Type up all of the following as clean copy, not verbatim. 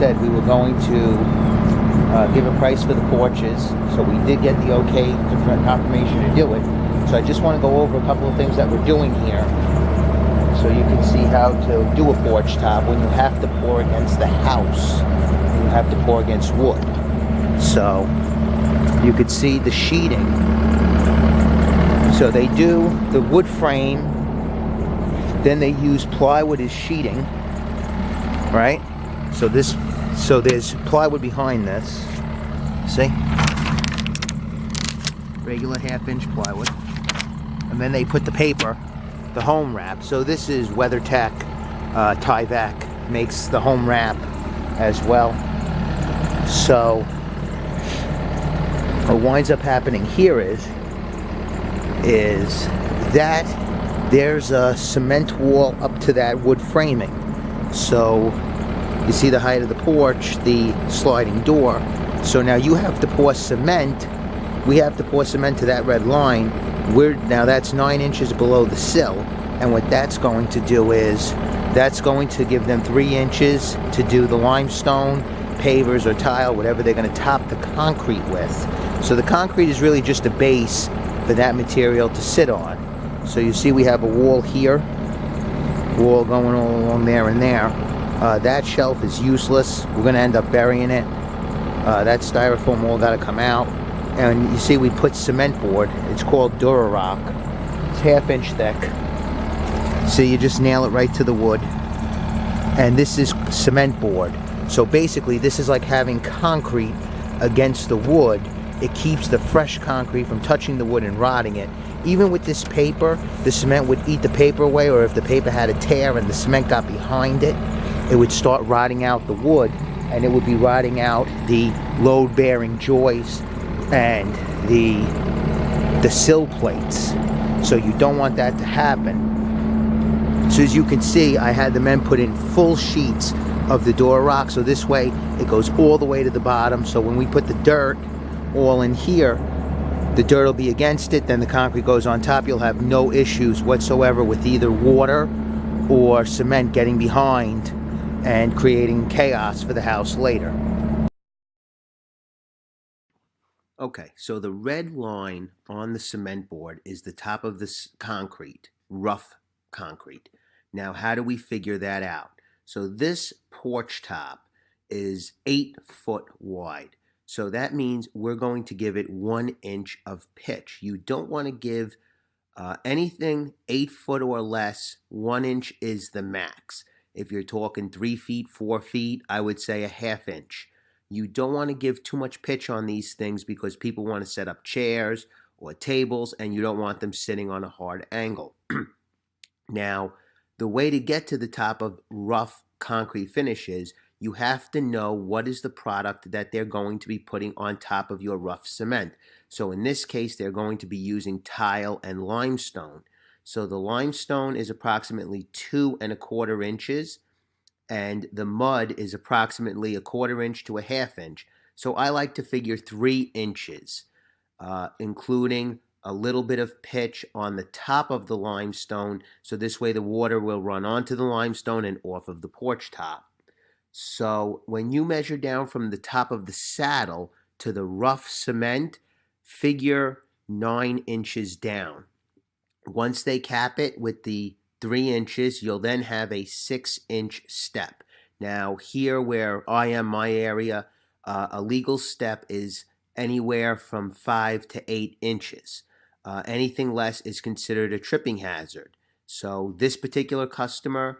said, we were going to give a price for the porches. So we did get the okay confirmation to do it. So I just want to go over a couple of things that we're doing here, so you can see how to do a porch top when you have to pour against the house. You have to pour against wood. So you could see the sheeting. So they do the wood frame, then they use plywood as sheeting, right? So there's plywood behind this. See? Regular 1/2-inch plywood. And then they put the paper, the home wrap. So this is WeatherTech, Tyvek makes the home wrap as well. So what winds up happening here is that there's a cement wall up to that wood framing. So you see the height of the porch, the sliding door. So now you have to pour cement. We have to pour cement to that red line. Now that's 9 inches below the sill, and what that's going to do is that's going to give them 3 inches to do the limestone, pavers or tile, whatever they're going to top the concrete with. So the concrete is really just a base for that material to sit on. So you see we have a wall here, wall going all along there and there. That shelf is useless. We're going to end up burying it. That styrofoam wall got to come out. And you see we put cement board. It's called Durarock. It's 1/2 inch thick. So you just nail it right to the wood. And this is cement board. So basically this is like having concrete against the wood. It keeps the fresh concrete from touching the wood and rotting it. Even with this paper, the cement would eat the paper away, or if the paper had a tear and the cement got behind it, it would start rotting out the wood, and it would be rotting out the load-bearing joists and the sill plates. So you don't want that to happen. So as you can see, I had the men put in full sheets of the Durarock, so this way it goes all the way to the bottom. So when we put the dirt all in here, the dirt will be against it, then the concrete goes on top. You'll have no issues whatsoever with either water or cement getting behind and creating chaos for the house later. Okay, so the red line on the cement board is the top of this concrete, rough concrete. Now, how do we figure that out? So this porch top is 8 foot wide. So that means we're going to give it 1 inch of pitch. You don't want to give anything 8 foot or less. 1 inch is the max. If you're talking 3 feet, 4 feet, I would say a 1/2 inch. You don't want to give too much pitch on these things because people want to set up chairs or tables, and you don't want them sitting on a hard angle. Now, the way to get to the top of rough concrete finishes, you have to know what is the product that they're going to be putting on top of your rough cement. So in this case, they're going to be using tile and limestone. So the limestone is approximately 2 1/4 inches, and the mud is approximately 1/4 inch to a 1/2 inch. So I like to figure 3 inches, including a little bit of pitch on the top of the limestone, so this way the water will run onto the limestone and off of the porch top. So when you measure down from the top of the saddle to the rough cement, figure 9 inches down. Once they cap it with the 3 inches, you'll then have a 6-inch step. Now here where I am, my area, a legal step is anywhere from 5 to 8 inches. Anything less is considered a tripping hazard. So this particular customer,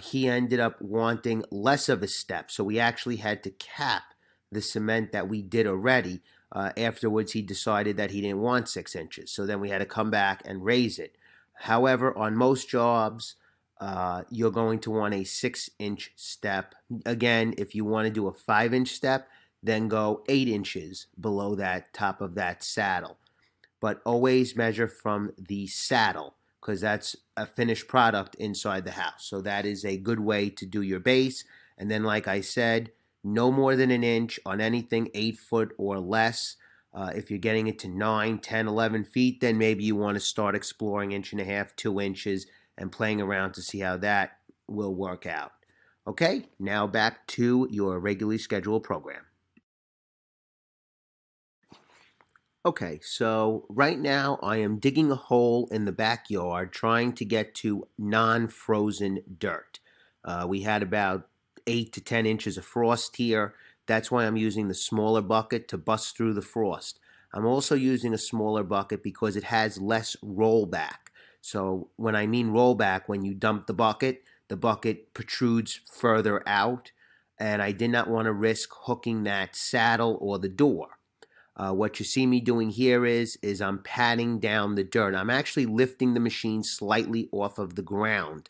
he ended up wanting less of a step. So we actually had to cap the cement that we did already. Afterwards, he decided that he didn't want 6 inches. So then we had to come back and raise it. However, on most jobs, you're going to want a 6-inch step. Again, if you want to do a 5-inch step, then go 8 inches below that top of that saddle. But always measure from the saddle, because that's a finished product inside the house. So that is a good way to do your base. And then, like I said, no more than 1 inch on anything 8 foot or less. If you're getting it to 9, 10, 11 feet, then maybe you want to start exploring 1.5 inches, 2 inches, and playing around to see how that will work out. Okay, now back to your regularly scheduled program. Okay, so right now I am digging a hole in the backyard trying to get to non-frozen dirt. We had about 8 to 10 inches of frost here. That's why I'm using the smaller bucket to bust through the frost. I'm also using a smaller bucket because it has less rollback. So when I mean rollback, when you dump the bucket protrudes further out, and I did not want to risk hooking that saddle or the door. What you see me doing here is I'm patting down the dirt. I'm actually lifting the machine slightly off of the ground.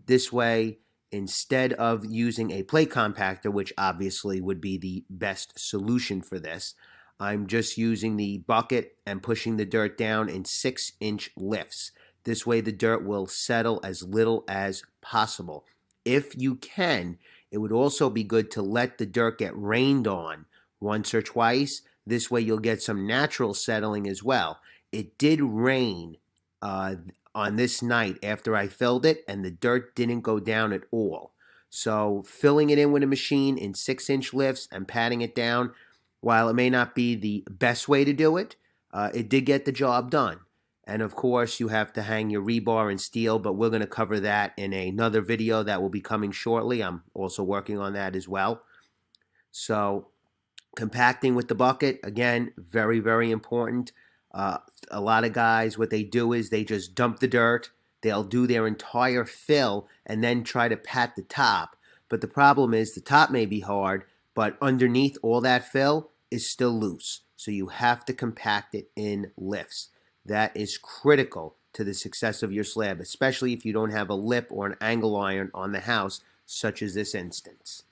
This way, instead of using a plate compactor, which obviously would be the best solution for this, I'm just using the bucket and pushing the dirt down in 6-inch lifts. This way the dirt will settle as little as possible. If you can, it would also be good to let the dirt get rained on once or twice. This way you'll get some natural settling as well. It did rain uh, on this night after I filled it, and the dirt didn't go down at all. So filling it in with a machine in 6-inch lifts and patting it down, while it may not be the best way to do it, it did get the job done. And of course, you have to hang your rebar and steel, but we're going to cover that in another video that will be coming shortly. I'm also working on that as well. So compacting with the bucket, again, very, very important. Uh, a lot of guys, what they do is they just dump the dirt. They'll do their entire fill and then try to pat the top. But the problem is the top may be hard, but underneath all that fill is still loose. So you have to compact it in lifts. That is critical to the success of your slab, especially if you don't have a lip or an angle iron on the house, such as this instance.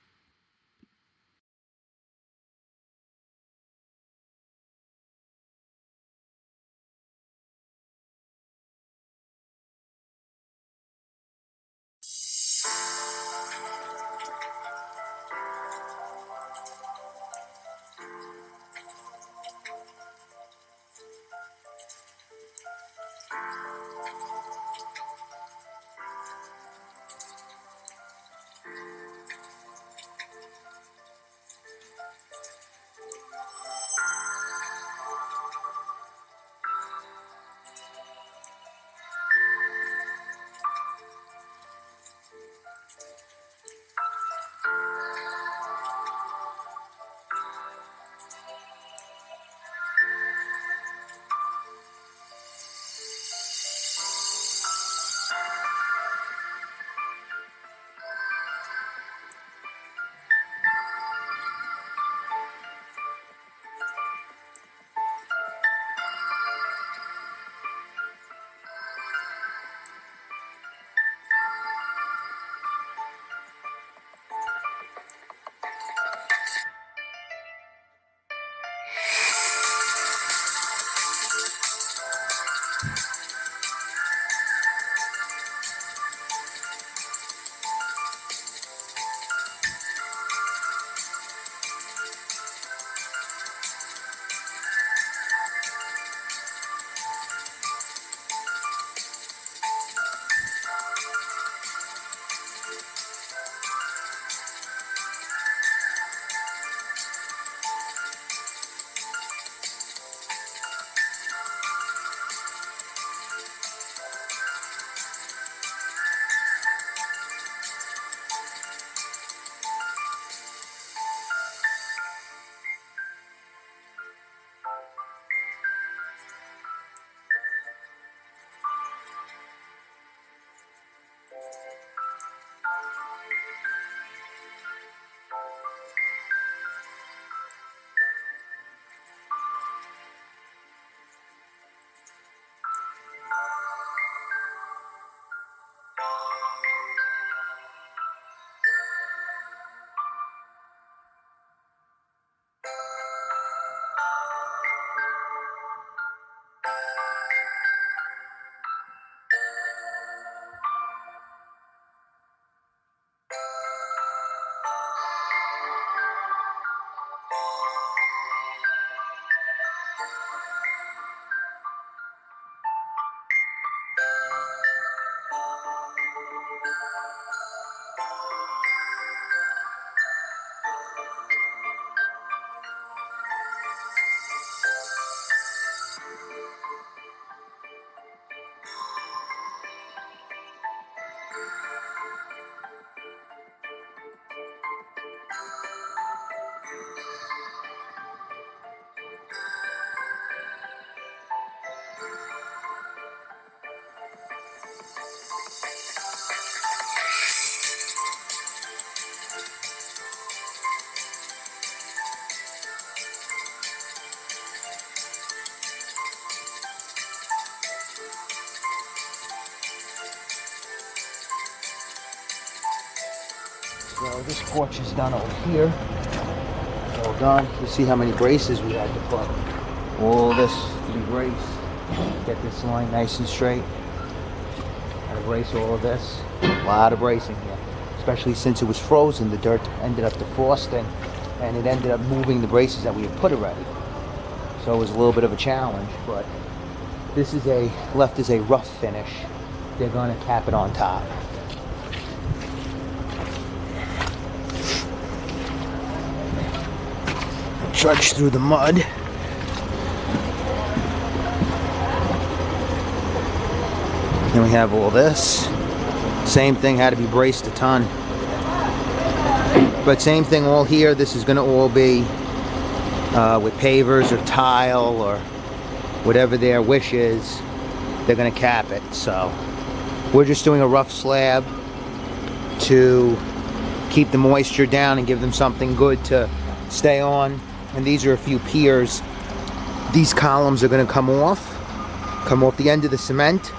So this porch is done over here. All done. You see how many braces we had to put. All this to be braced. Get this line nice and straight. Had to brace all of this. A lot of bracing here. Especially since it was frozen, the dirt ended up defrosting and it ended up moving the braces that we had put already. So it was a little bit of a challenge, but this is left as a rough finish. They're going to cap it on top. Trudge through the mud. Then we have all this. Same thing, had to be braced a ton. But same thing all here. This is going to all be with pavers or tile or whatever their wish is. They're going to cap it. So we're just doing a rough slab to keep the moisture down and give them something good to stay on. And these are a few piers. These columns are going to come off the end of the cement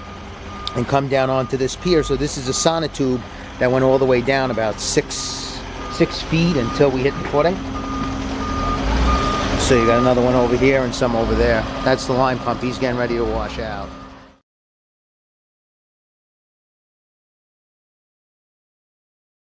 and come down onto this pier. So this is a sonotube that went all the way down about six feet until we hit the footing. So you got another one over here and some over there. That's the line pump. He's getting ready to wash out.